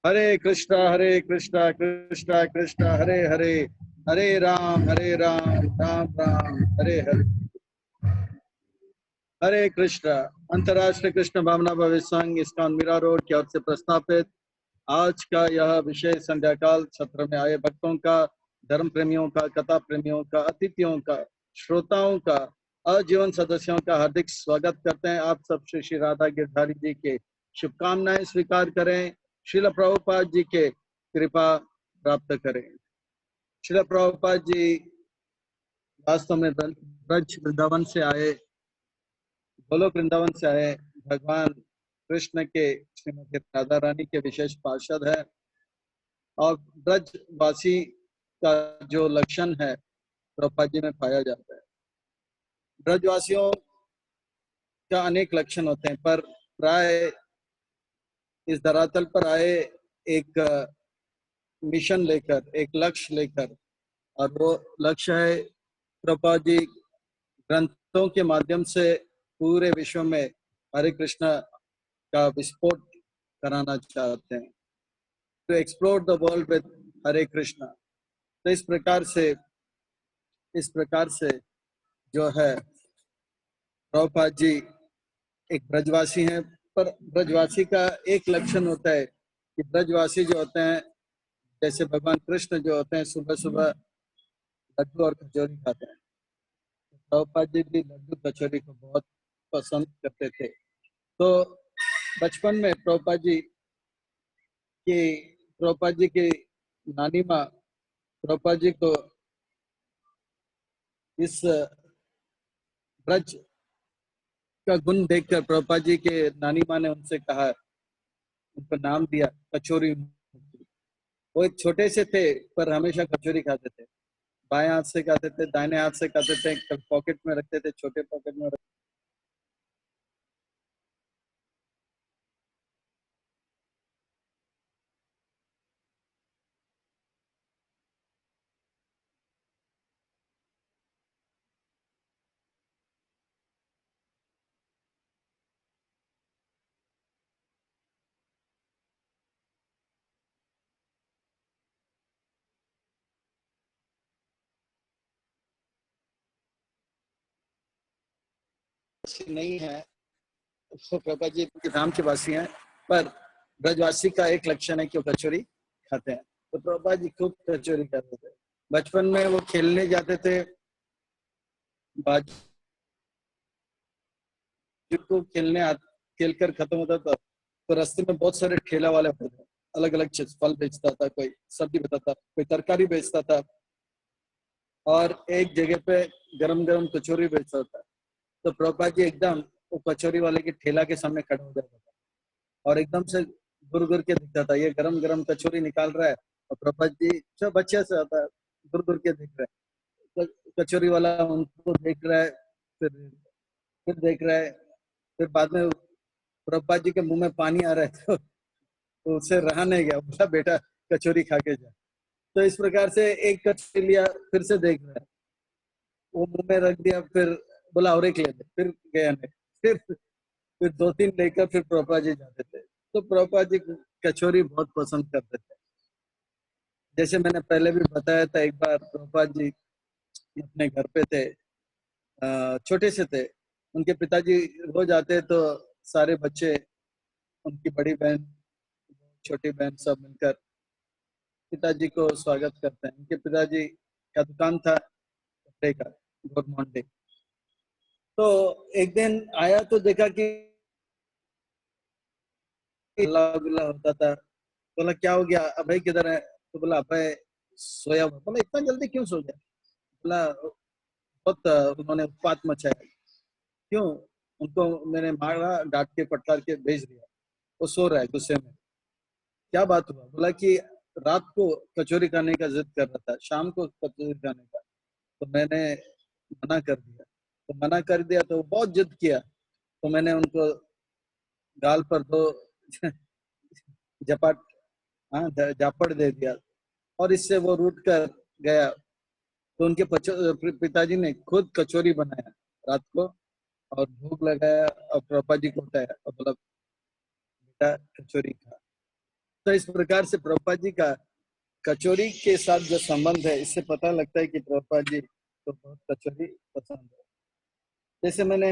हरे कृष्णा कृष्णा कृष्णा हरे हरे, हरे राम राम राम हरे हरे। हरे कृष्णा। अंतर्राष्ट्रीय कृष्ण भावना भविष्य संघ इस्कॉन मीरा रोड की ओर से प्रस्तापित आज का यह विशेष संध्याकाल सत्र में आए भक्तों का, धर्म प्रेमियों का, कथा प्रेमियों का, अतिथियों का, श्रोताओं का, अजीवन सदस्यों का हार्दिक स्वागत करते हैं। आप सब श्री श्री राधा गिरधारी जी के शुभकामनाएं स्वीकार करें, श्रील प्रभुपाद जी के कृपा प्राप्त करें। श्रील प्रभुपाद जी वास्तव में ब्रज वृंदावन से आए, गोलोक वृंदावन से आए, भगवान कृष्ण के श्रीमती राधा रानी के विशेष पार्षद है। और ब्रजवासी का जो लक्षण है प्रभुपाद जी में पाया जाता है। ब्रजवासियों का अनेक लक्षण होते हैं, पर प्राय इस धरातल पर आए एक मिशन लेकर, एक लक्ष्य लेकर, और वो लक्ष्य है प्रभुपाद जी ग्रंथों के माध्यम से पूरे विश्व में हरे कृष्ण का विस्फोट कराना चाहते हैं, to explore the world with Hare Krishna. तो इस प्रकार से जो है प्रभुपाद जी एक ब्रजवासी हैं। पर ब्रजवासी का एक लक्षण होता है कि ब्रजवासी जो होते हैं, जैसे भगवान कृष्ण जो होते हैं, सुबह सुबह लड्डू और कचौरी खाते हैं। प्रभुपाद जी भी लड्डू कचौरी को बहुत पसंद करते थे। तो बचपन में प्रभुपाद जी की नानी माँ प्रभुपाद जी को इस ब्रज का गुण देखकर प्रभुपाद जी के नानी माँ ने उनसे कहा, उनको नाम दिया कचौरी। वो एक छोटे से थे पर हमेशा कचौरी खाते थे, बाएं हाथ से खाते थे, दाहिने हाथ से खाते थे, पॉकेट में रखते थे, छोटे पॉकेट में नहीं है। तो प्रभुपाद जी धाम के वासी हैं, पर ब्रजवासी का एक लक्षण है कि वो कचौरी खाते हैं। तो प्रभुपाद जी खूब कचौरी खाते थे। बचपन में वो खेलने जाते थे, बाजू को खेल कर खत्म होता था तो रास्ते में बहुत सारे ठेला वाले होते थे, अलग अलग चीज, फल बेचता था, कोई सब्जी बेचता था, कोई तरकारी बेचता था, और एक जगह पे गरम गरम कचौरी बेचता था। तो प्रभुपाद जी एकदम वो कचौरी वाले के ठेला के सामने खड़ा हो जाता था और एकदम से गुर गुर के दिखता था, ये गरम गरम कचौरी निकाल रहा है। और प्रभुपाद जी सब अच्छे से आता है, गुर गुर के दिख रहा है। कचौरी वाला उनको देख रहा है, फिर फिर देख रहा है, फिर बाद में प्रभुपाद जी के मुंह में पानी आ रहा है तो उससे रहा नहीं गया, बोला बेटा कचौरी खा के जा। तो इस प्रकार से एक कचौरी लिया, फिर से देख रहा है, वो मुंह में रख दिया, फिर बोला और एक ले ले, फिर गया नहीं, फिर दो तीन लेकर फिर प्रभुपाद जी जाते थे। तो प्रभुपाद जी कचौरी बहुत पसंद करते थे। जैसे मैंने पहले भी बताया था, एक बार प्रभुपाद जी अपने घर पे थे, छोटे से थे, उनके पिताजी रोज आते तो सारे बच्चे, उनकी बड़ी बहन, छोटी बहन, सब मिलकर पिताजी को स्वागत करते हैं। उनके पिताजी का दुकान था कपड़े का, गौरमोंडे। तो एक दिन आया तो देखा कि हल्ला गुल्ला होता था। बोला क्या हो गया, अभय किधर है? तो बोला अभय सोया हुआ। बोला इतना जल्दी क्यों सो गया? बोला बहुत उन्होंने उत्पात मचाया। क्यों? उनको मैंने मारा, डांट के पटकार के भेज दिया, वो सो रहा है गुस्से में। क्या बात हुआ? बोला कि रात को कचौरी खाने का जिद कर रहा था, शाम को कचौरी खाने का, तो मैंने मना कर दिया तो बहुत जिद किया, तो मैंने उनको गाल पर दो झपाट, हाँ, झापड़ दे दिया, और इससे वो रूठ कर गया। तो उनके पिताजी ने खुद कचौरी बनाया रात को, और भूख लगाया, और पापा जी को उठाया और बोला बेटा कचौरी खा। तो इस प्रकार से प्रभुपाद जी का कचौरी के साथ जो संबंध है, इससे पता लगता है कि प्रभुपाद जी को बहुत कचौरी पसंद है। जैसे मैंने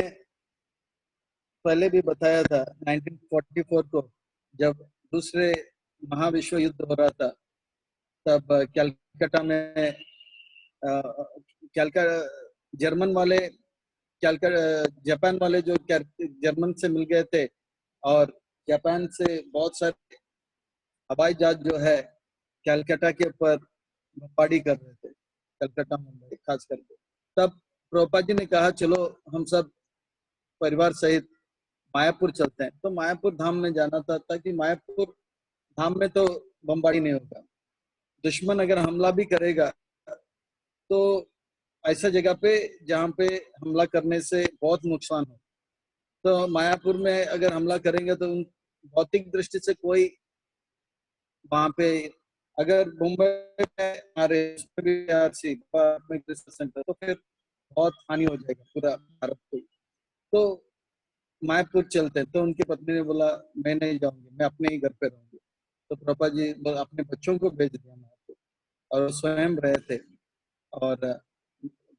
पहले भी बताया था, 1944 को जब दूसरे महाविश्व युद्ध हो रहा था, तब कलकत्ता में कलकत्ता जर्मन वाले जापान वाले जो जर्मन से मिल गए थे, और जापान से बहुत सारे हवाई जहाज जो है कलकत्ता के ऊपर बमबारी कर रहे थे, कलकत्ता मुंबई खास करके। तब प्रभुपाद जी ने कहा चलो हम सब परिवार सहित मायापुर चलते हैं। तो मायापुर धाम में जाना था, ताकि मायापुर धाम में तो बमबारी नहीं होगा, दुश्मन अगर हमला भी करेगा तो ऐसा जगह पे जहाँ पे हमला करने से बहुत नुकसान हो। तो मायापुर में अगर हमला करेंगे तो भौतिक दृष्टि से कोई वहां पे, अगर मुंबई में हमारे सेंटर, तो फिर बहुत हानि हो जाएगा पूरा भारत को। तो मायापुर चलते हैं। तो उनकी पत्नी ने बोला मैं नहीं जाऊंगी, मैं अपने ही घर पे रहूंगी। तो प्रभा जी अपने बच्चों को भेज दिया मायापुर, और स्वयं रहे थे। और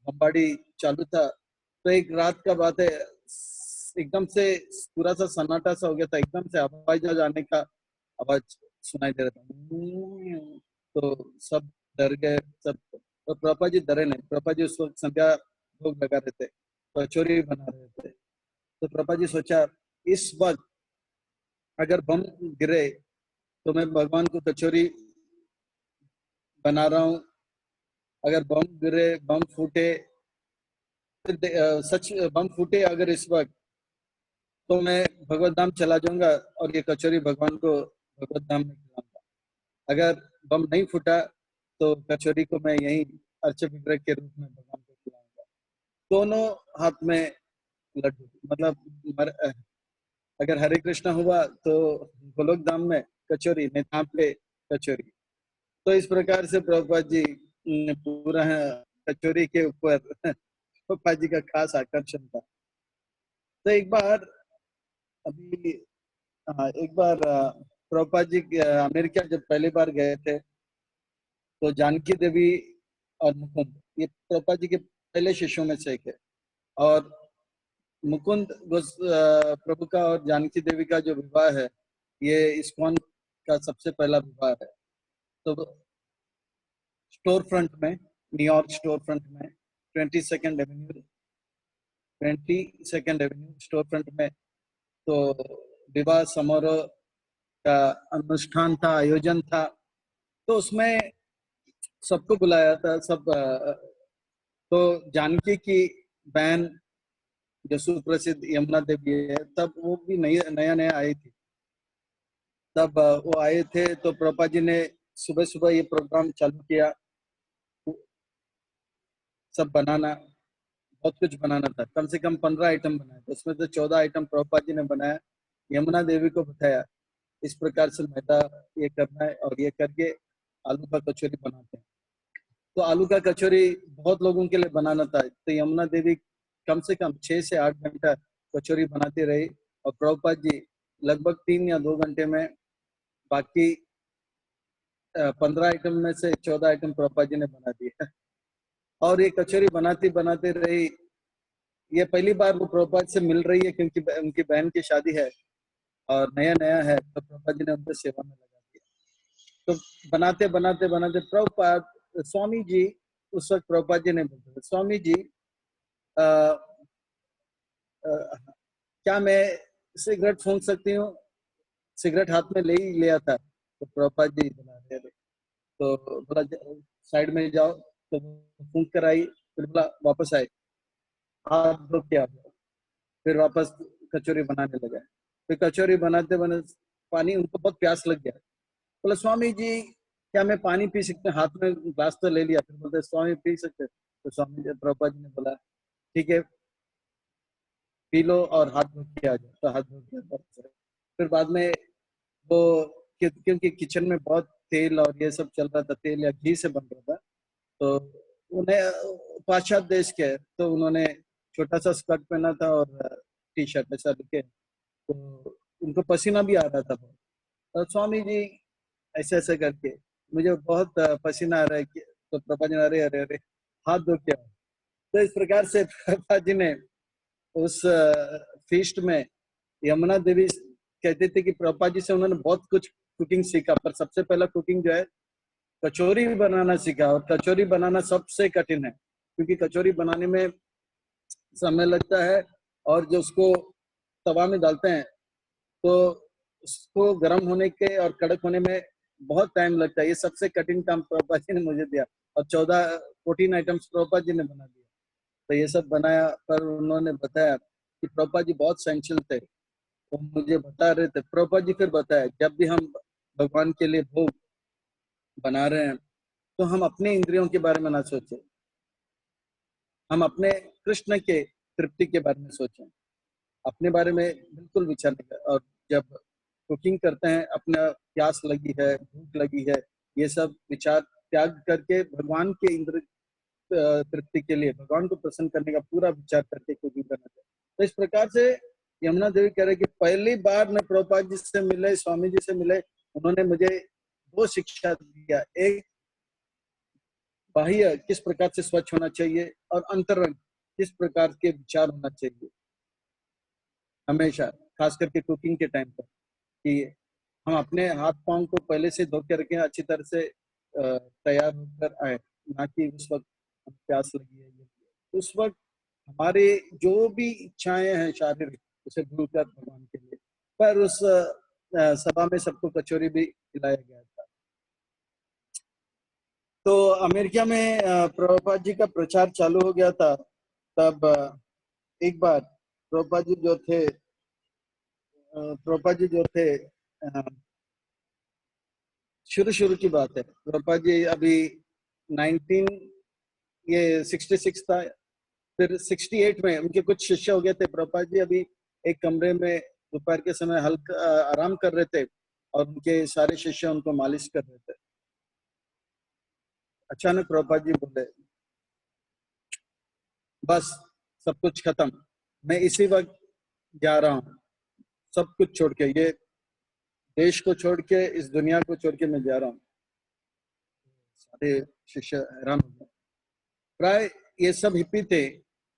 बमबारी चालू था, तो एक रात का बात है, एकदम से पूरा सा सन्नाटा सा हो गया था, एकदम से हवाई जहाज आने का आवाज सुनाई दे रहा था। तो सब डर गए सब। तो प्रभा जी डरे नहीं। प्रभा जी उस वक्त संध्या भोग लगा रहे थे, कचौरी बना रहे थे। तो प्रभा जी सोचा इस वक्त अगर बम गिरे तो मैं भगवान को कचौरी बना रहा हूँ, अगर बम गिरे, बम फूटे, सच बम फूटे अगर इस वक्त, तो मैं भगवत धाम चला जाऊंगा और ये कचौरी भगवान को भगवत धाम में खिलाऊंगा। अगर बम नहीं फूटा तो कचौरी को मैं यही अर्च विग्रह के रूप में भगवान को खिलाऊंगा। दोनों हाथ में लड्डू, मतलब अगर हरे कृष्णा हुआ तो गोलोक धाम में कचौरी, नहीं धाम पे कचौरी। तो इस प्रकार से प्रभुपाद जी पूरा कचौरी के ऊपर प्रभुपाद जी का खास आकर्षण था। तो एक बार अभी एक बार प्रभुपाद जी अमेरिका जब पहली बार गए थे, तो जानकी देवी और मुकुंद, ये प्रभुपाद जी के पहले शिष्यों में से एक है। और मुकुंद प्रभु का और जानकी देवी का जो विवाह है, ये इस्कॉन का सबसे पहला विवाह है। तो स्टोर फ्रंट में, न्यूयॉर्क स्टोर फ्रंट में 22nd एवेन्यू स्टोर फ्रंट में, तो विवाह समारोह का अनुष्ठान था, आयोजन था। तो उसमें सबको बुलाया था, सब तो जानकी की बहन जो सुप्रसिद्ध यमुना देवी है, तब वो भी नया नया आई थी। तब वो आए थे, तो प्रभुपाद जी ने सुबह सुबह ये प्रोग्राम चालू किया, सब बनाना, बहुत कुछ बनाना था। कम से कम 15 आइटम बनाए, उसमें से 14 आइटम प्रभुपाद जी ने बनाया। यमुना देवी को बताया इस प्रकार से मैदा ये करना है, और ये करके आलू का कचौरी बनाते हैं। तो आलू का कचौरी बहुत लोगों के लिए बनाना था, तो यमुना देवी कम से कम 6 से 8 घंटा कचौरी बनाती रही, और प्रभुपाद जी लगभग 3 या 2 घंटे में बाकी 15 आइटम में से 14 आइटम प्रभुपाद जी ने बना दिए। और ये कचौरी बनाती बनाते रही। ये पहली बार वो प्रभुपाद से मिल रही है, क्योंकि उनकी बहन की शादी है और नया नया है, तो प्रभुपाद जी ने उनके सेवा में लगा दिया। तो बनाते बनाते बनाते प्रभुपाद, स्वामी जी उस वक्त प्रभुपाद जी ने बोलते थे, स्वामी जी आ, आ, क्या मैं सिगरेट फूंक सकती हूँ? सिगरेट हाथ में ले ही लिया था, तो प्रभुपाद जी बना रहे थे। तो बोला साइड में जाओ, तो फूंक कर आई, फिर बोला वापस आए, हाथ धो के आ जाओ, फिर वापस कचौरी बनाने लगा। फिर कचौरी बनाते बनाते पानी, उनको बहुत प्यास लग गया। बोला स्वामी जी क्या मैं पानी पी सकते? हाथ में ग्लास तो ले लिया, फिर बोलते स्वामी पी सकते? तो स्वामी जी, प्रभुपाद जी ने बोला ठीक है पी लो और हाथ धो के आ जाओ। तो हाथ धो के फिर बाद में वो, क्योंकि किचन में बहुत तेल और ये सब चल रहा था, तेल या घी से बन रहा था, तो उन्हें पाश्चात्य देश के, तो उन्होंने छोटा सा स्कर्ट पहना था और टी शर्ट ऐसा लिखे, तो उनको पसीना भी आ रहा था बहुत। तो स्वामी जी ऐसे ऐसे करके मुझे बहुत पसीना आ रहा है कि, तो प्रभा जी ने अरे अरे अरे हाथ धो क्या। तो इस प्रकार से प्रभा जी ने उस फीस्ट में यमुना देवी कहते थे कि प्रभा जी से उन्होंने बहुत कुछ कुकिंग सीखा, पर सबसे पहला कुकिंग जो है कचौरी बनाना सीखा। और कचौरी बनाना सबसे कठिन है, क्योंकि कचौरी बनाने में समय लगता है, और जो उसको तवा में डालते हैं तो उसको गर्म होने के और कड़क होने में बहुत टाइम लगता है। ये सबसे कठिन काम प्रभुपाद जी ने मुझे दिया, और 14 आइटम्स प्रभुपाद जी ने बना दिया। तो ये सब बनाया, पर उन्होंने बताया कि प्रभुपाद जी बहुत सहनशील थे, वो मुझे बता रहे थे। प्रभुपाद जी फिर बताया, जब भी हम भगवान के लिए भोग बना रहे हैं तो हम अपने इंद्रियों के बारे में ना सोचें, हम अपने कृष्ण के तृप्ति के बारे में सोचें, अपने बारे में बिल्कुल विचार नहीं करें। और जब कुकिंग करते हैं, अपना प्यास लगी है, भूख लगी है, ये सब विचार त्याग करके भगवान के इंद्र तृप्ति के लिए, भगवान को प्रसन्न करने का पूरा विचार करके कुकिंग करना चाहिए। तो इस प्रकार से यमुना देवी कह रहे कि पहली बार मैं प्रभुपाद जी से मिले, स्वामी जी से मिले, उन्होंने मुझे दो शिक्षा दिया। एक बाह्य किस प्रकार से स्वच्छ होना चाहिए, और अंतरंग किस प्रकार के विचार होना चाहिए हमेशा, खास करके कुकिंग के टाइम पर, कि हम अपने हाथ पांव को पहले से धो के रखें, अच्छी तरह से तैयार होकर आए, ना कि उस वक्त प्यास लगी है ये। उस वक्त हमारे जो भी इच्छाएं हैं शारीरिक, उसे भूलकर भगवान के लिए। पर उस सभा में सबको कचौरी भी खिलाया गया था। तो अमेरिका में प्रभुपाद जी का प्रचार चालू हो गया था। तब एक बार प्रभुपाद जी जो थे, प्रभुपाद जी जो थे, शुरू शुरू की बात है, प्रभुपाद जी अभी 19 ये 66 था, फिर 68 में उनके कुछ शिष्य हो गए थे। प्रभुपाद जी अभी एक कमरे में दोपहर के समय हल्का आराम कर रहे थे, और उनके सारे शिष्य उनको मालिश कर रहे थे। अचानक प्रभुपाद जी बोले, बस सब कुछ खत्म, मैं इसी वक्त जा रहा हूँ, सब कुछ छोड़ के, ये देश को छोड़ के, इस दुनिया को छोड़ के मैं जा रहा हूँ। सारे शिष्य हैरान हो गए। प्राय ये सब हिप्पी थे,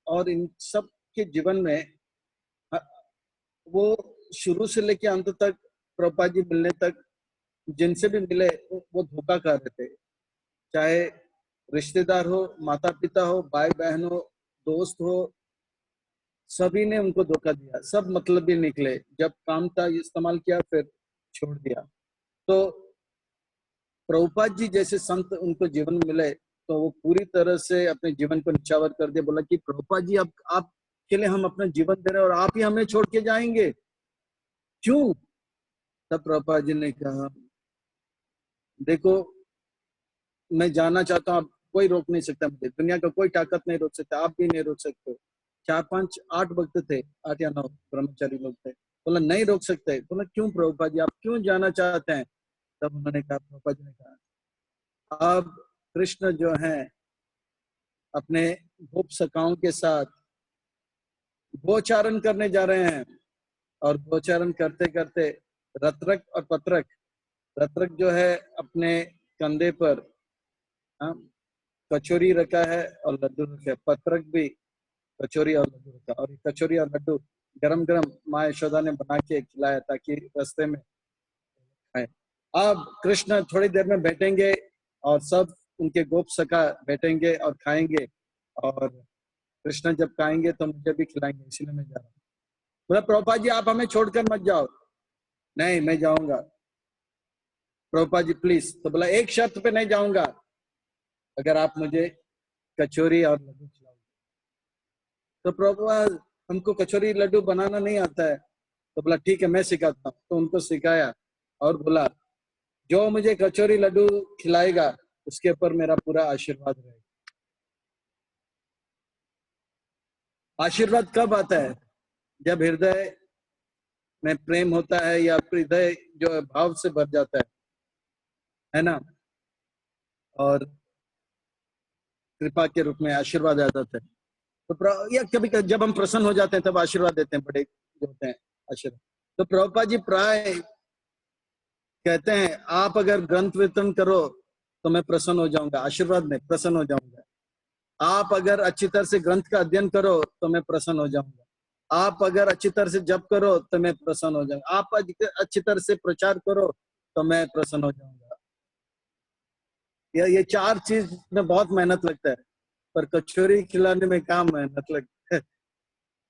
और इन सब के जीवन में वो शुरू से लेके अंत तक, प्रभुपाद जी मिलने तक जिनसे भी मिले वो धोखा खा रहे थे। चाहे रिश्तेदार हो, माता पिता हो, भाई बहन हो, दोस्त हो, सभी ने उनको धोखा दिया, सब मतलबी निकले। जब काम था इस्तेमाल किया, फिर छोड़ दिया। तो प्रभुपाद जी जैसे संत उनको जीवन में मिले, तो वो पूरी तरह से अपने जीवन को निछावर कर दिया। बोला कि प्रभुपाद जी, आप के लिए हम अपना जीवन दे रहे हैं, और आप ही हमें छोड़ के जाएंगे, क्यों? तब प्रभुपाद जी ने कहा, देखो मैं जाना चाहता हूँ, कोई रोक नहीं सकता मुझे, दुनिया का कोई ताकत नहीं रोक सकता, आप भी नहीं रोक सकते। 4 5 8 भक्त थे, 8 या 9 ब्रह्मचारी लोग थे। बोला नहीं रोक सकते। बोला क्यों प्रभुपाद जी, आप क्यों जाना चाहते हैं? तब उन्होंने कहा, प्रभुपाद जी ने कहा, अब कृष्ण जो है अपने गोप सखाओं के साथ गोचारण करने जा रहे हैं, और गोचारण करते करते रत्रक और पत्रक, रत्रक जो है अपने कंधे पर कचौरी रखा है और लड्डू रखा है, पत्रक भी कचौरी और लड्डू रखा, और कचौरी और लड्डू गरम गरम माँ यशोदा ने बना के खिलाया ताकि रास्ते में खाए। अब कृष्ण थोड़ी देर में बैठेंगे, और सब उनके गोप सखा बैठेंगे और खाएंगे, और कृष्ण जब खाएंगे तो मुझे भी खिलाएंगे, इसलिए मैं जा रहा हूँ। बोला प्रभुपाद जी, आप हमें छोड़कर मत जाओ। नहीं, मैं जाऊंगा प्रभुपाद जी प्लीज। तो बोला एक शर्त पे नहीं जाऊंगा, अगर आप मुझे कचौरी और लड्डू खिलाओगे। तो प्रभुपाद, हमको कचौरी लड्डू बनाना नहीं आता है। तो बोला ठीक है, मैं सिखाता हूँ। तो उनको सिखाया, और बोला जो मुझे कचौरी लड्डू खिलाएगा उसके ऊपर मेरा पूरा आशीर्वाद रहेगा। आशीर्वाद कब आता है? जब हृदय में प्रेम होता है, या हृदय जो है भाव से भर जाता है ना, और कृपा के रूप में आशीर्वाद आ जाता है। तो या कभी कभी जब हम प्रसन्न हो जाते हैं तब आशीर्वाद देते हैं, बड़े जो होते हैं आशीर्वाद। तो प्रभुपाद जी प्राय कहते हैं आप अगर ग्रंथ वितरण करो तो मैं प्रसन्न हो जाऊंगा, आशीर्वाद में प्रसन्न हो जाऊंगा। आप अगर अच्छी तरह से ग्रंथ का अध्ययन करो तो मैं प्रसन्न हो जाऊंगा। आप अगर अच्छी तरह से जप करो तो मैं प्रसन्न हो जाऊंगा। आप अच्छी तरह से प्रचार करो तो मैं प्रसन्न हो जाऊंगा। ये चार चीज में बहुत मेहनत लगता है, पर कचोरी खिलाने में काम मेहनत लगता है।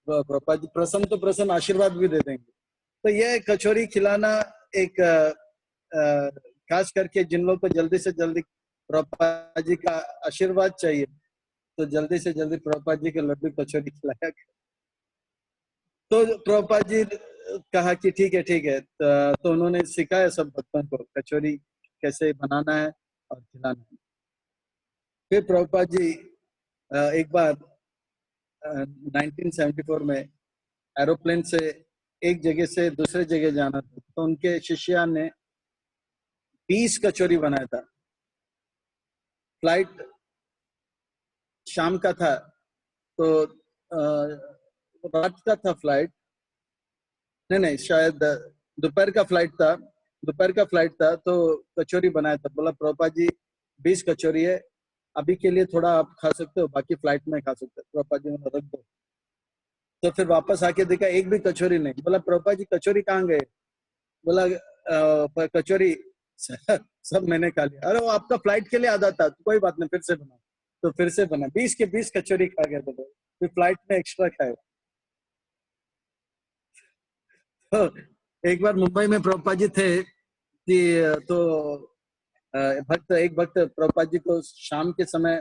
पापा जी प्रसन्न तो प्रसन्न आशीर्वाद भी दे देंगे। तो ये कचोरी खिलाना एक खास करके जिन लोगों को जल्दी से जल्दी प्रभुपाद जी का आशीर्वाद चाहिए तो जल्दी से जल्दी प्रभुपाद जी के लड्डू कचोरी खिलाया। तो प्रभुपाद जी कहा कि ठीक है ठीक है, तो उन्होंने सिखाया सब भक्तों को कचोरी कैसे बनाना है और खिलाना है। फिर प्रभुपाद जी एक बार 1974 में एरोप्लेन से एक जगह से दूसरे जगह जाना था, तो उनके शिष्या ने 20 कचोरी बनाया था। फ्लाइट शाम का था, तो रात का था फ्लाइट, नहीं शायद दोपहर का फ्लाइट था। दोपहर का फ्लाइट था तो कचोरी बनाया था। बोला प्रभुपाद जी 20 कचोरी है, अभी के लिए थोड़ा आप खा सकते हो, बाकी फ्लाइट में खा सकते हो। प्रभुपाद जी ने रख दो। तो फिर वापस आके देखा एक भी कचोरी नहीं। बोला प्रभुपाद जी कचोरी कहाँ गए? बोला कचोरी सब मैंने खा लिया। अरे वो आपका फ्लाइट के लिए आधा था, तो कोई बात नहीं फिर से बना। तो फिर से बना, 20 के 20 कचोरी खा गया। बोलो फिर फ्लाइट में एक्स्ट्रा खाए। तो एक बार मुंबई में प्रभुपाद जी थे कि तो एक भक्त प्रभुपाद जी को शाम के समय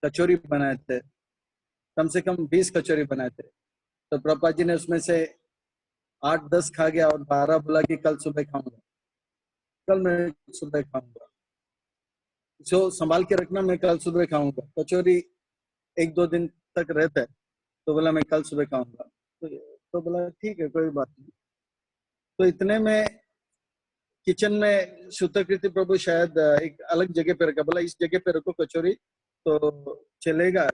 कचोरी बनाए थे, कम से कम 20 कचोरी बनाए थे। तो प्रभुपाद जी ने उसमें से 8-10 खा गया और 12 बोला कि कल सुबह खाऊंगा, कल मैं सुबह खाऊंगा, जो संभाल के रखना, मैं कल सुबह खाऊंगा। कचोरी 1-2 दिन तक रहता है, तो बोला मैं कल सुबह खाऊंगा। तो बोला ठीक है कोई बात नहीं। तो इतने में किचन में सूत्रकृति प्रभु शायद एक अलग जगह पे रखा। बोला इस जगह पे रखो कचोरी तो चलेगा।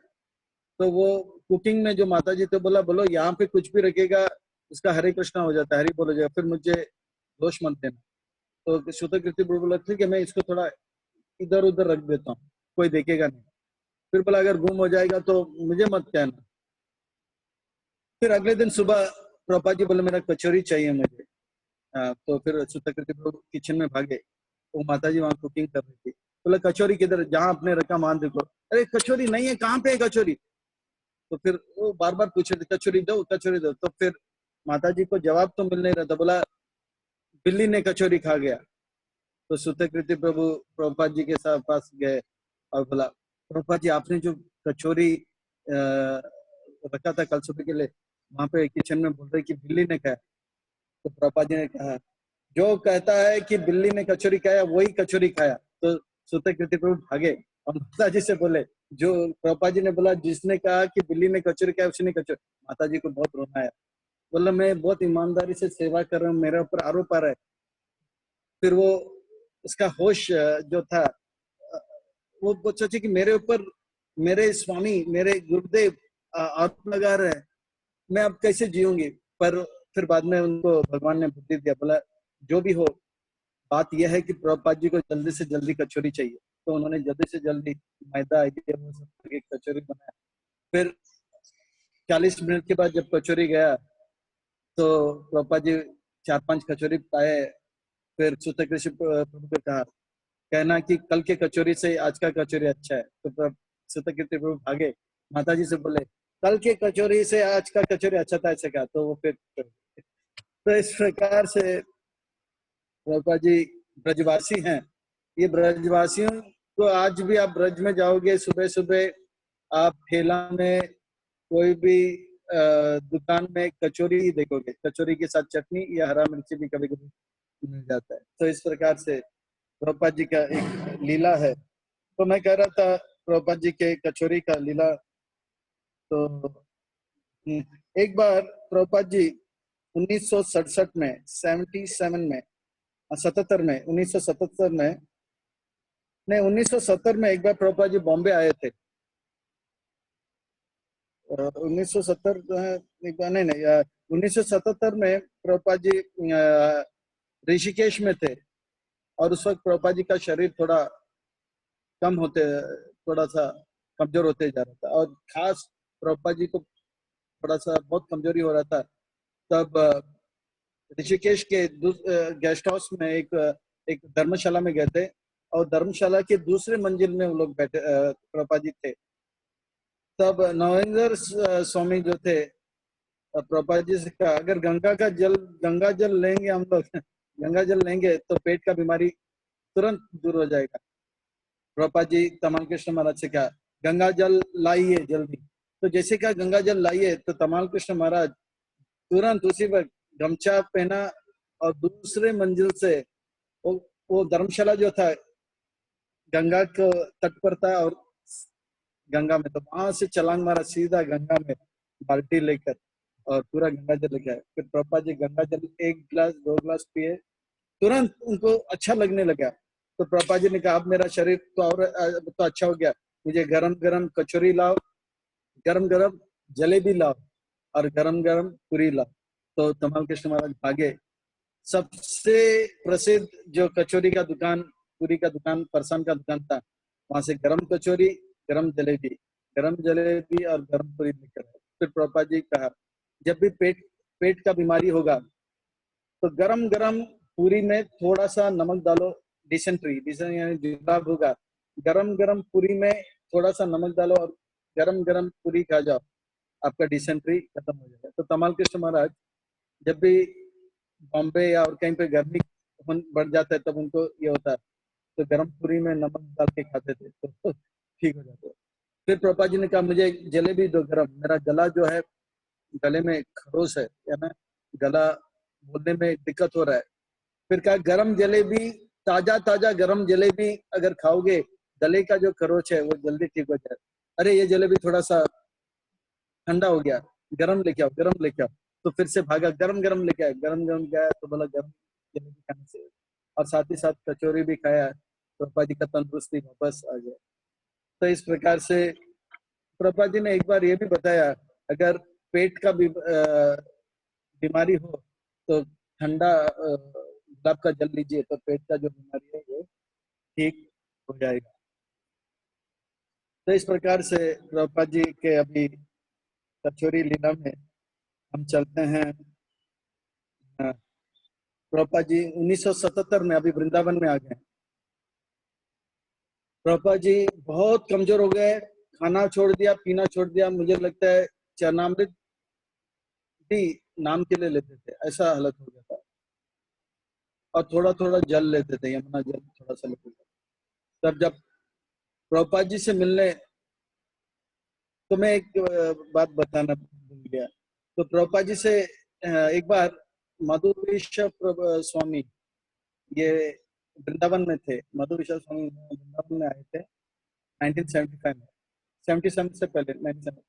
तो वो कुकिंग में जो माता जी थे, बोला बोलो यहाँ पे कुछ भी रखेगा उसका हरे कृष्णा हो जाता है, हरि बोल हो जाएगा, फिर मुझे दोष मत देना। तो सूत्रकृति प्रभु बोला ठीक है मैं इसको थोड़ा इधर उधर रख देता हूँ, कोई देखेगा नहीं। फिर बोला अगर गुम हो जाएगा तो मुझे मत कहना। फिर अगले दिन सुबह प्रभुपाद जी बोले मेरा कचोरी चाहिए मुझे। तो फिर सूत्रकृति प्रभु किचन में भागे, वो माता जी वहाँ कुकिंग कर रही थी। बोला कचोरी किधर? जहाँ आपने रखा मान देखो। अरे कचोरी नहीं है, कहाँ पे है कचोरी? तो फिर वो बार बार पूछे थे कचोरी दो कचोरी दो। तो फिर माता जी को जवाब तो मिल नहीं रहा था। बोला बिल्ली ने कचोरी खा गया। तो सूत्रकृति प्रभु प्रभुपाद जी के साथ पास गए और बोला प्रभुपाद जी आपने जो कचोरी रखा था कल सुबह के लिए, वहां पे किचन में बोल रहे कि बिल्ली ने खाया। तो प्रभुपाद जी ने कहा जो कहता है कि बिल्ली ने कचोरी खाया वही कचोरी खाया। तो सूत्रकृति प्रभु भागे और माता जी से बोले, जो प्रभुपाद जी ने बोला जिसने कहा कि बिल्ली ने कचोरी खाया उसने कचोरी। माता जी को बहुत रोना आया। बोला मैं बहुत ईमानदारी से सेवा कर रहा हूँ, मेरे ऊपर आरोप आ रहा है। फिर वो उसका होश जो था वो सोचे कि मेरे ऊपर मेरे स्वामी मेरे गुरुदेव आरोप लगा रहे हैं, मैं अब कैसे जीऊंगी। पर फिर बाद में उनको भगवान ने बुद्धि दिया। बोला जो भी हो, बात यह है कि प्रभुपाद जी को जल्दी से जल्दी कचोरी चाहिए। तो उन्होंने जल्दी से जल्दी मैदा ये वो सब एक कचोरी बनाया। फिर 40 मिनट के बाद जब कचोरी गया तो प्रभुपाद जी 4-5 कचोरी पाए। फिर सूत्रकृति प्रभु को कहा कहना कि कल के कचोरी से आज का कचोरी अच्छा है। तो सूत्रकृति प्रभु भागे माता जी से बोले कल के कचोरी से आज का कचोरी अच्छा था ऐसे कहा। तो वो फिर तो इस प्रकार से प्रभुपाद जी ब्रजवासी हैं। ये ब्रजवासियों को आज भी आप ब्रज में जाओगे, सुबह सुबह आप ठेला में कोई भी दुकान में कचोरी ही देखोगे, कचोरी के साथ चटनी या हरा मिर्ची भी कभी कभी मिल जाता है। तो इस प्रकार से प्रभुपाद जी का एक लीला है। तो मैं कह रहा था प्रभुपाद जी के कचोरी का लीला। तो एक बार प्रभुपाद जी 1967 में 77 में 77 में 1977 में नहीं 1970 में एक बार प्रभुपाद जी बॉम्बे आए थे। 1970 नहीं नहीं 1977 में प्रभुपाद जी ऋषिकेश में थे। और उस वक्त प्रभुपाद जी का शरीर थोड़ा थोड़ा सा कमजोर होते जा रहा था, और खास प्रभुपाद जी को थोड़ा सा बहुत कमजोरी हो रहा था। तब ऋषिकेश के गेस्ट हाउस में एक धर्मशाला में गए थे, और धर्मशाला के दूसरे मंजिल में वो लोग बैठे, प्रभुपाद जी थे। तब नवेंद्र स्वामी जो थे, प्रभुपाद जी से कहा, अगर गंगा जल लेंगे हम लोग गंगा जल लेंगे तो पेट का बीमारी तुरंत दूर हो जाएगा। प्रभुपाद जी तमाल कृष्ण महाराज से कहा, गंगा जल लाइए जल्दी। तो जैसे कहा गंगा जल लाइए, तो तमाल कृष्ण महाराज तुरंत उसी वक्त गमछा पहना, और दूसरे मंजिल से वो धर्मशाला जो था गंगा को तट पर था, और गंगा में, तो वहां से छलांग मारा सीधा गंगा में बाल्टी लेकर, और पूरा गंगा जल लेके आए। फिर प्रभुपाद जी गंगा जल 1 गिलास 2 गिलास पिए, तुरंत उनको अच्छा लगने लगा। तो प्रभुपाद जी ने कहा, अब मेरा शरीर तो अच्छा हो गया, मुझे गरम गरम कचौरी लाओ, गरम गरम जलेबी लाओ, और गरम गरम पूरी लाओ। तो तमाल कृष्ण महाराज भागे। सबसे प्रसिद्ध जो कचौरी का दुकान, पूरी का दुकान, फरसान का दुकान था, वहां से गरम कचौरी, गरम जलेबी और गरम पूरी लेकर आए। फिर प्रभुपाद जी कहा, जब भी पेट का बीमारी होगा तो गरम गरम पूरी में थोड़ा सा नमक डालो, डिसेंट्री यानी जुलाब होगा, गरम गरम पूरी में थोड़ा सा नमक डालो और गरम गरम पूरी खा जाओ, आपका डिसेंट्री खत्म हो जाएगा। तो तमाल कृष्ण महाराज जब भी बॉम्बे या और कहीं पे गर्मी बढ़ जाता है, तब उनको ये होता है, तो गरम पूरी में नमक डाल के खाते थे, तो ठीक हो जाता है। फिर प्रभुपाद जी ने कहा, मुझे जलेबी दो गरम, मेरा गला जो है, गले में खरोश है, या ना गला बोलने में दिक्कत हो रहा है। फिर कहा, गरम जलेबी, ताजा गरम जलेबी अगर खाओगे, गले का जो खरोच है वो जल्दी ठीक हो जाए। अरे ये जलेबी थोड़ा सा ठंडा हो गया, गरम लेके आओ। तो फिर से भागा, गरम गरम लेके आया, गरम गया, तो बोला गरम जलेबी खाने से, और साथ ही साथ कचौरी भी खाया, प्रभुपाद जी का तंदुरुस्ती वापस आ गया। तो इस प्रकार से प्रभुपाद जी ने एक बार ये भी बताया, अगर पेट का बीमारी हो तो ठंडा गुलाब का जल लीजिए, तो पेट का जो बीमारी है वो ठीक हो जाएगा। तो इस प्रकार से प्रभुपाद जी के अभी कचौरी लीला में हम चलते हैं। प्रभुपाद जी 1977 में अभी वृंदावन में आ गए। प्रभुपाद जी बहुत कमजोर हो गए, खाना छोड़ दिया, पीना छोड़ दिया, मुझे लगता है चरणामृत भी नाम के लिए लेते थे, ऐसा हालत हो गया था। और थोड़ा थोड़ा जल लेते थे, यमुना जल थोड़ा सा लेते थे। तब जब प्रभुपाद जी से मिलने, तो मैं एक बात बताना भूल गया। तो प्रभुपाद जी से एक बार मधु ऋषभ स्वामी, ये वृंदावन में थे, मधु ऋषभ स्वामी वृंदावन में आए थे 1975 में, 77 से पहले 97।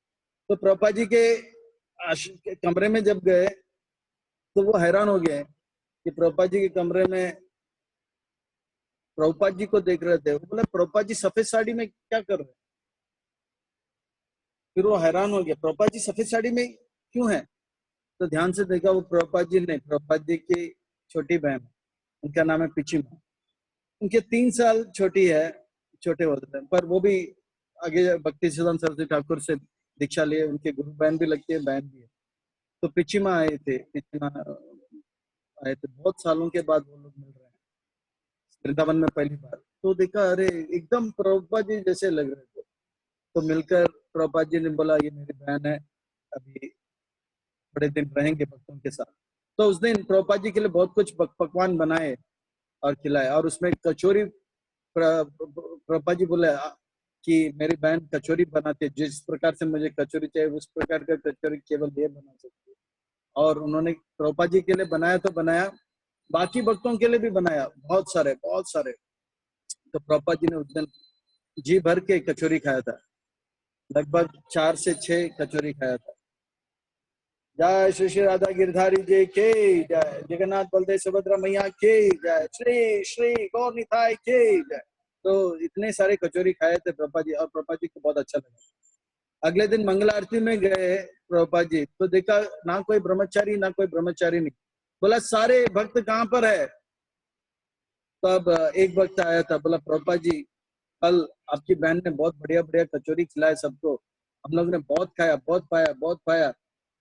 तो प्रभुपाद जी के कमरे में जब गए, तो वो हैरान हो गए कि प्रभुपाद जी के कमरे में प्रभुपाद जी को देख रहे थे। वो बोले, प्रभुपाद जी सफेद साड़ी में क्या कर रहे हैं? फिर वो हैरान हो गया, प्रभुपाद जी सफेद साड़ी में क्यों है? तो ध्यान से देखा, वो प्रभुपाद जी नहीं, प्रभुपाद जी की छोटी बहन, उनका नाम है पिचिमा। उनके 3 साल छोटी है, छोटे होते हैं, पर वो भी आगे भक्ति सिद्धांत सरस्वती ठाकुर से दीक्षा लिए, उनके गुरु बहन भी लगती है, बहन भी है। तो पिचिमा आए थे, बहुत सालों के बाद वो लोग मिल रहे हैं वृंदावन में पहली बार। तो देखा, अरे एकदम प्रभुपाद जी जैसे लग रहे थे। तो मिलकर प्रभुपाद जी ने बोला, ये मेरी बहन है, अभी बड़े दिन रहेंगे भक्तों के साथ। तो उस दिन प्रभुपाद जी के लिए बहुत कुछ पकवान बनाए और खिलाए, और उसमें कचौरी, प्रभुपाद जी बोले कि मेरी बहन कचौरी बनाती है, जिस प्रकार से मुझे कचौरी चाहिए उस प्रकार का कचौरी केवल ये बना सकती है। और उन्होंने प्रभुपाद जी के लिए बनाया तो बनाया, बाकी भक्तों के लिए भी बनाया, बहुत सारे। तो प्रभुपाद जी ने उस दिन जी भर के कचौरी खाया था, लगभग 4 से 6 कचौरी खाया था। जय श्री श्री राधा गिरधारी जी के जय, जगन्नाथ बलदेव सुभद्रा मैया के जय, श्री श्री गौर निताई के जय। तो इतने सारे कचौरी खाए थे प्रभुपाद जी, और प्रभुपाद जी को बहुत अच्छा लगा। अगले दिन मंगल आरती में गए प्रभुपाद जी, तो देखा ना कोई ब्रह्मचारी नहीं। बोला, सारे भक्त कहाँ पर है? तब एक वक्त आया था, बोला प्रभुपाद जी कल आपकी बहन ने बहुत बढ़िया बढ़िया कचौरी खिलाए सबको, हम लोग ने बहुत खाया, बहुत पाया,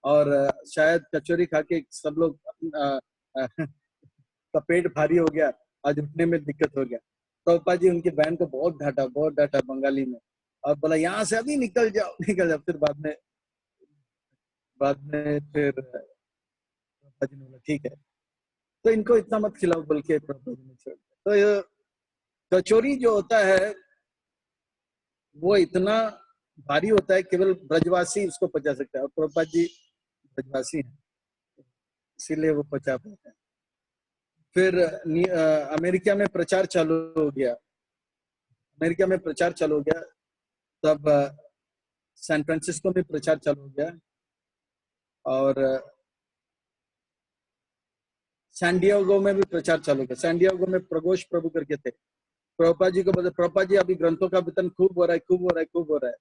और शायद कचौरी खा के सब लोग का पेट भारी हो गया, आज उठने में दिक्कत हो गया। प्रभुपाद जी उनकी बहन को बहुत डांटा बंगाली में, और बोला यहाँ से अभी निकल जाओ निकल जाओ। फिर बाद में फिर प्रभुपाद जी ने बोला ठीक है, तो इनको इतना मत खिलाओ बोल के प्रभुपाद जी ने छोड़ दिया। तो ये कचौरी जो होता है वो इतना भारी होता है, केवल ब्रजवासी उसको पचा सकता है, और प्रभुपाद जी ब्रजवासी हैं, इसीलिए वो पचा पाते हैं। फिर अमेरिका में प्रचार चालू हो गया, तब सैन फ्रांसिस्को में प्रचार चालू हो गया, और सैन डिएगो में भी प्रचार चालू हो गया। सैन डिएगो में प्रघोष प्रभु करके थे, प्रभुपाद जी को बोले प्रभुपाद जी अभी ग्रंथों का वितरण खूब हो रहा है,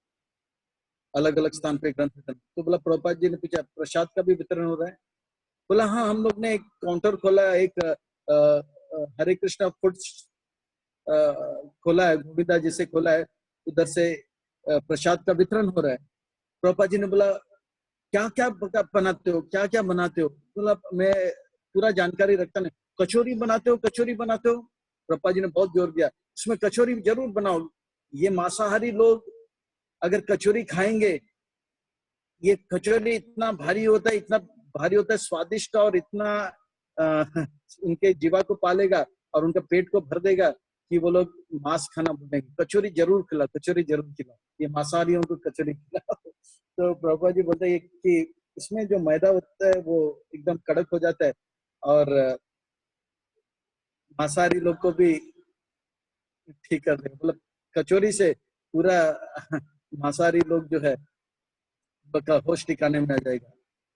अलग अलग स्थान पे ग्रंथ वितरण। तो बोला प्रभुपाद जी ने पूछा प्रसाद का भी वितरण हो रहा है? बोला हाँ, हम लोग ने एक काउंटर खोला, एक हरे कृष्णा फूड्स खोला है, गोविंदा जी से खोला है, उधर से प्रसाद का वितरण हो रहा है। प्रभुपाद जी ने बोला क्या क्या बनाते हो? बोला मैं पूरा जानकारी रखता नहीं। कचौरी बनाते हो? प्रभुपाद जी ने बहुत जोर दिया, इसमें कचौरी जरूर बनाओ, ये मांसाहारी लोग अगर कचौरी खाएंगे, ये कचौरी इतना भारी होता है, स्वादिष्ट, और इतना उनके जीवा को पालेगा और उनका पेट को भर देगा कि वो लोग मांस खाना भूलेंगे। कचौरी जरूर खिलाओ, ये मांसाहारियों को कचौरी खिलाओ। तो प्रभुपाद जी बोलते हैं कि इसमें जो मैदा होता है वो एकदम कड़क हो जाता है, और मांसाहारी लोग को भी ठीक कर देगा, मतलब कचौरी से पूरा मांसाहारी लोग जो है का होश ठिकाने में आ जाएगा।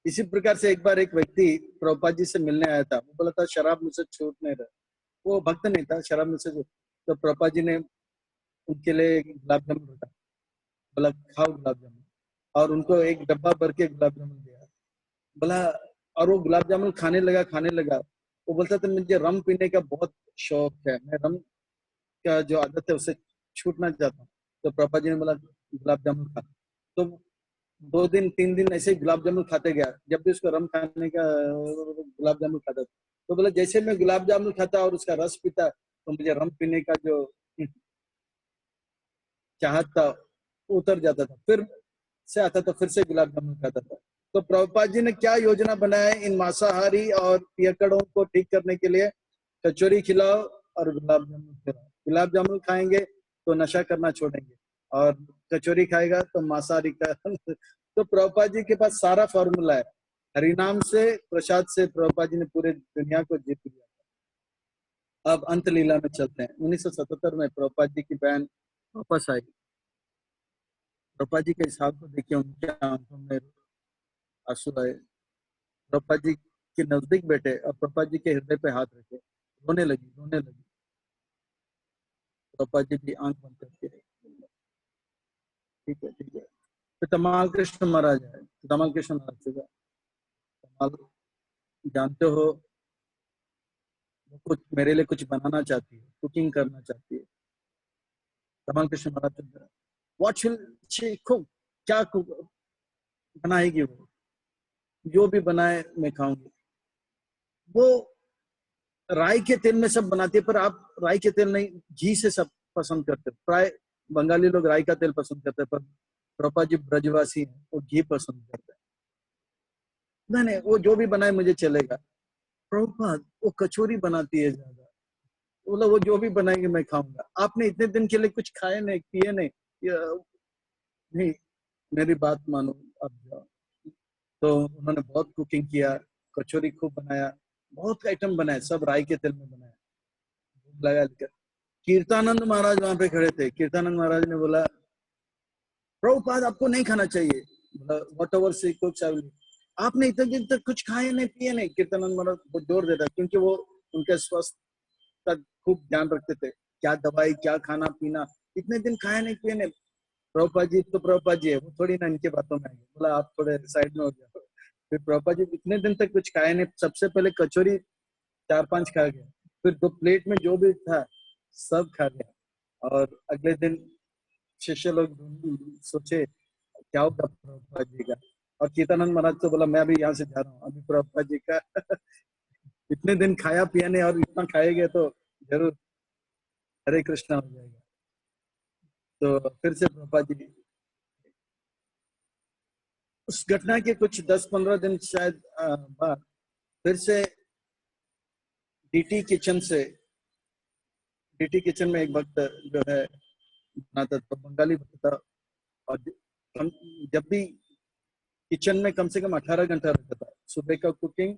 इसी प्रकार से एक बार एक व्यक्ति प्रभुपाद जी से मिलने आया था, वो बोला था शराब मुझसे छूट नहीं रहा, वो भक्त नहीं था, शराब मुझसे। तो प्रभुपाद जी ने उनके लिए गुलाब जामुन रखा, बोला खाओ गुलाब जामुन, और उनको एक डब्बा भर के गुलाब जामुन दिया, बोला, और वो गुलाब जामुन खाने लगा। वो बोलता था मुझे रम पीने का बहुत शौक है, मैं रम का जो आदत है उससे छूटना चाहता हूँ। तो प्रभुपाद जी ने बोला गुलाब जामुन खा। तो 2 दिन 3 दिन ऐसे ही गुलाब जामुन खाते गया, जब भी उसको रम खाने का गुलाब जामुन खाता था, तो बोला जैसे मैं गुलाब जामुन खाता और उसका रस पीता, तो मुझे रम पीने का जो चाहत था उतर जाता था, फिर से आता था, फिर से गुलाब जामुन खाता था। तो प्रभुपाद जी ने क्या योजना बनाया इन मांसाहारी और पियकड़ों को ठीक करने के लिए? कचौरी खिलाओ और गुलाब जामुन खिलाओ। गुलाब जामुन खाएंगे तो नशा करना छोड़ेंगे, और कचौरी खाएगा तो मांसाहारी का तो प्रभुपाद जी के पास सारा फॉर्मूला है। हरिनाम से, प्रसाद से प्रभुपाद जी ने पूरे दुनिया को जीत लिया। अब अंत लीला में चलते हैं। 1977 में प्रभुपाद जी की बहन वापस आई। प्रभुपाद जी के हिसाब को देखिए, उनके आंखों में आंसू आए। प्रभुपाद जी के नजदीक बैठे और प्रभुपाद जी के हृदय पे हाथ रखे, रोने लगी। प्रभुपाद जी की आंख बंद करके, ठीक है। फिर तमाल कृष्ण महाराज है, तमाल कृष्ण महाराज से तमाल, जानते हो वो कुछ मेरे लिए कुछ बनाना चाहती है, कुकिंग करना चाहती है। तमाल कृष्ण महाराज व्हाट विल शी कुक, क्या कुक बनाएगी वो, जो भी बनाए मैं खाऊंगी। वो राई के तेल में सब बनाती है, पर आप राई के तेल नहीं, घी से सब पसंद करते हैं। प्राय बंगाली लोग राई का तेल पसंद करते हैं, पर प्रभुपाद जी ब्रजवासी हैं, वो घी पसंद करते हैं। नहीं, वो जो भी बनाए मुझे चलेगा। प्रभुपाद वो कचौरी बनाती है ज्यादा, बोला वो जो भी बनाएंगे मैं खाऊंगा। आपने इतने दिन के लिए कुछ खाए नहीं, पिए नहीं, नहीं, मेरी बात मानो, अब जाओ। तो उन्होंने बहुत कुकिंग किया, कचौरी खूब बनाया, बहुत आइटम बनाए, सब राई के तेल में बनाया, भूख लगा लेकर। कीर्तानंद महाराज वहां पे खड़े थे। कीर्तानंद महाराज ने बोला प्रभुपाद आपको नहीं खाना चाहिए, वॉट एवर से कुछ, आपने इतने दिन तक कुछ खाए नहीं, पिए नहीं। कीर्तानंद महाराज बहुत जोर देता, क्योंकि वो उनके स्वास्थ्य का खूब ध्यान रखते थे, क्या दवाई, क्या खाना पीना, इतने दिन खाए नहीं, पिए नहीं। प्रभुपाद जी तो प्रभुपाद जी है, वो थोड़ी ना इनके बातों में आएंगे। बोला आप थोड़े साइड में हो जाओ। फिर प्रभुपाद जी इतने दिन तक कुछ खाए नहीं, सबसे पहले कचौरी 4-5 खा गए, फिर 2 प्लेट में जो भी था सब खा गया। और अगले दिन शिष्य लोग सोचे क्या होगा प्रभुपाद जी का। और कीर्तनानंद महाराज तो बोला मैं अभी यहाँ से जा रहा हूँ, अभी प्रभुपाद जी का इतने दिन खाया पिया नहीं और इतना खाएंगे तो जरूर हरे कृष्णा हो जाएगा। तो फिर से प्रभुपाद जी उस घटना के कुछ 10-15 दिन शायद बाद फिर से डीटी किचन से, डीटी किचन में एक भक्त जो है बनाता था, बंगाली भक्त था। और जब भी किचन में कम से कम 18 घंटा रहता था, सुबह का कुकिंग,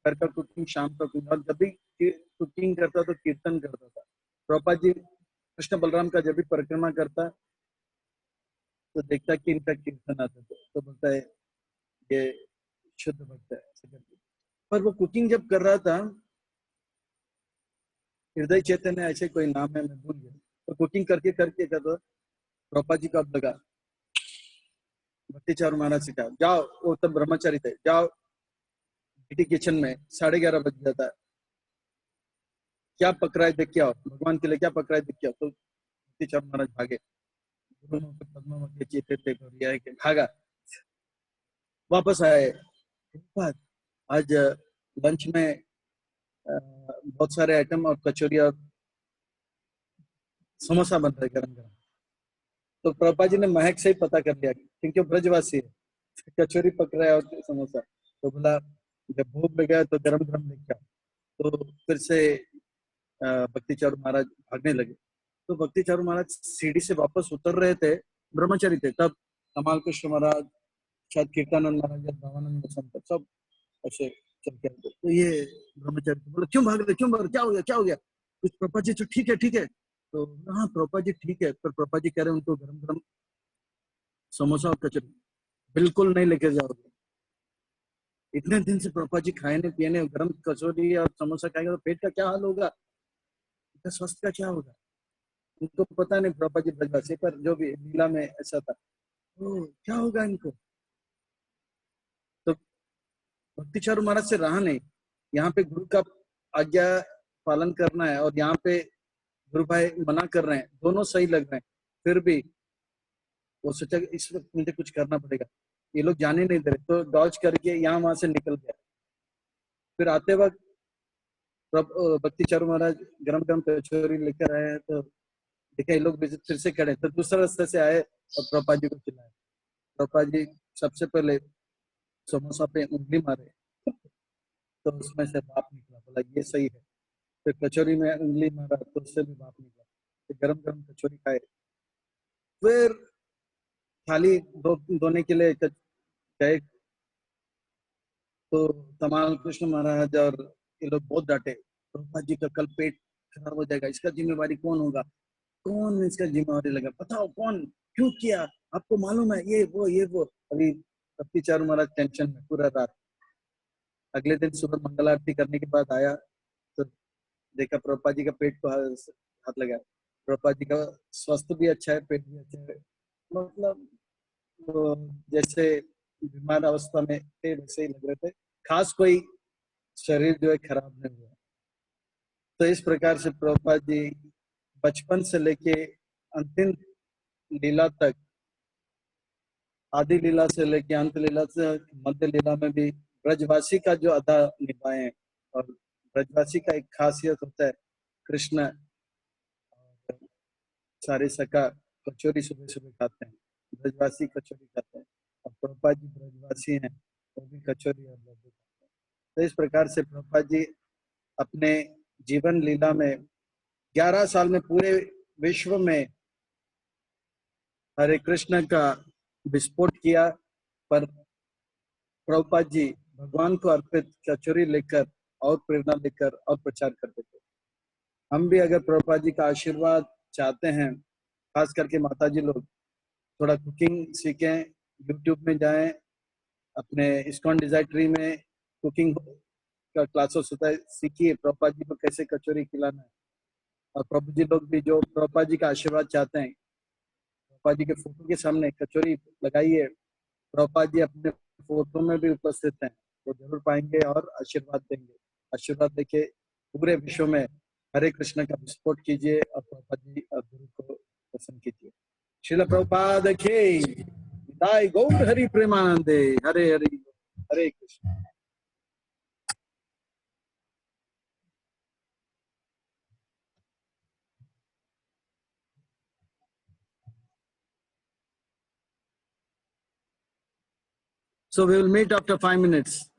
घर का कुकिंग, शाम का कुकिंग। और जब भी कुकिंग करता तो कीर्तन करता था। प्रभुपाद जी कृष्ण बलराम का जब भी परिक्रमा करता तो देखता कि इनका कीर्तन आता था, तो बोलता है ये शुद्ध भक्त है, ऐसे करके। पर वो कुकिंग जब कर रहा था, हृदय चैतन्य ऐसे कोई नाम है, मैं भूल गया, तो कुकिंग करके करके कर रहा, प्रभुपाद जी का अब लगा, भक्ति चारू महाराज से कहा जाओ, वो तब ब्रह्मचारी थे, जाओ डीटी किचन में, 11:30 बज जाता है, क्या पक रहा है देख के आओ, भगवान के लिए क्या पक रहा है देख के आओ। तो भक्ति चारू महाराज भागे, भागा, वापस आए, आज लंच में बहुत सारे आइटम और कचौरी और समोसा बन रहे गरम गरम। तो प्रभुपाद जी ने महक से ही पता कर लिया क्योंकि वो ब्रजवासी है, कचौरी पक रहा है और समोसा। तो बोला जब भूख लगा तो गरम गरम लेके आओ। तो फिर से भक्ति चारू महाराज भागने लगे। तो भक्ति चारू महाराज सीढ़ी से वापस उतर रहे थे, ब्रह्मचारी थे तब, कमाल कृष्ण महाराज, शायद कीर्तनानंद महाराज या भावानंद बसंत सब ऐसे चल के आते। तो ये ब्रह्मचारी बोले क्यों भाग रहे, क्यों भाग रहे, क्या हो गया, क्या हो गया। कुछ प्रभुपाद जी तो ठीक है, ठीक है। तो हाँ प्रभुपाद जी ठीक है, पर प्रभुपाद जी कह रहे हैं उनको गरम गरम समोसा और कचौरी बिल्कुल नहीं लेके जाओगे। इतने दिन से प्रभुपाद जी खाए नहीं पिए नहीं, गरम कचौरी और समोसा खाएंगे तो पेट का क्या हाल होगा, स्वास्थ्य का क्या होगा। उनको पता नहीं प्रभुपाद जी ब्रजवासी, पर जो भी लीला में ऐसा था, तो क्या होगा इनको। तो भक्ति चारू महाराज से रहा नहीं, यहाँ पे गुरु का आज्ञा पालन करना है और यहाँ पे गुरु भाई मना कर रहे हैं, दोनों सही लग रहे हैं, फिर भी वो सोचा इस वक्त मुझे कुछ करना पड़ेगा, ये लोग जाने नहीं दे रहे, तो डॉज करके यहाँ वहां से निकल गया। फिर आते वक्त भक्ति चारू महाराज गरम गरम कचौरी लेकर आए, तो देखा ये लोग फिर से खड़े, तो दूसरा रास्ते से आए और प्रभुपाद जी को चिल्लाए। प्रभुपाद जी सबसे पहले समोसा पे उंगली मारे, तो उसमें से भाप निकला, बोला ये सही है। फिर कचौरी में उंगली मारा तो उससे भी भाप निकला, फिर गरम गरम कचौरी खाए। फिर थाली धोने के लिए गए, तो तमाल कृष्ण महाराज और ये लोग बहुत डांटे, प्रभुपाद जी का कल पेट खराब हो जाएगा, इसका जिम्मेवारी कौन होगा, कौन इसका जिम्मेवारी लगा, बताओ कौन, क्यों किया, आपको मालूम है ये वो ये वो। अभी भक्ति चारू महाराज टेंशन में पूरा रात। अगले दिन सुबह मंगल आरती करने के बाद आया तो देखा प्रभुपाद जी का पेट को हाथ लगा। प्रभुपाद जी का स्वास्थ्य भी अच्छा है, पेट भी अच्छा है, मतलब वो जैसे बीमार अवस्था में थे वैसे ही लग रहे थे, खास कोई शरीर जो है खराब नहीं हुआ। तो इस प्रकार से प्रभुपाद जी बचपन से लेके अंतिम लीला तक, आदि लीला से लेके अंत लीला से मध्य लीला में भी ब्रजवासी का जो अदा निभाए। और ब्रजवासी का एक खासियत होता है, कृष्ण सारे सका कचौरी सुबह सुबह खाते हैं, ब्रजवासी कचौरी खाते हैं, और प्रभुपाद जी ब्रजवासी हैं, वो भी कचौरी और लड्डू खाते हैं। तो इस प्रकार से प्रभुपाद जी अपने जीवन लीला में 11 साल में पूरे विश्व में हरे कृष्ण का विस्फोट किया। पर प्रभुपाद जी भगवान को अर्पित कचौरी लेकर और प्रेरणा लेकर और प्रचार करते थे। हम भी अगर प्रभुपाद जी का आशीर्वाद चाहते हैं, खास करके माता जी लोग थोड़ा कुकिंग सीखें, यूट्यूब में जाएं, अपने इस्कॉन डिजाइटरी में कुकिंग का क्लासेस होता है, सीखिए प्रभुपाद जी को कैसे कचौरी खिलाना है। और प्रभु जी लोग भी जो प्रभुपाद जी का आशीर्वाद चाहते हैं, प्रभुपाद जी के फोटो के सामने कचौरी लगाइए, प्रभुपाद जी अपने फोटो में भी उपस्थित हैं, वो जरूर पाएंगे और आशीर्वाद देंगे। आशीर्वाद देके पूरे विश्व में हरे कृष्ण का विस्फोट कीजिए और प्रभुपाद जी और गुरु को प्रसन्न कीजिए। श्रील प्रभुपाद के निताई गौर हरि प्रेमानंदे। हरे हरि हरे Krishna. So we will meet after 5 minutes.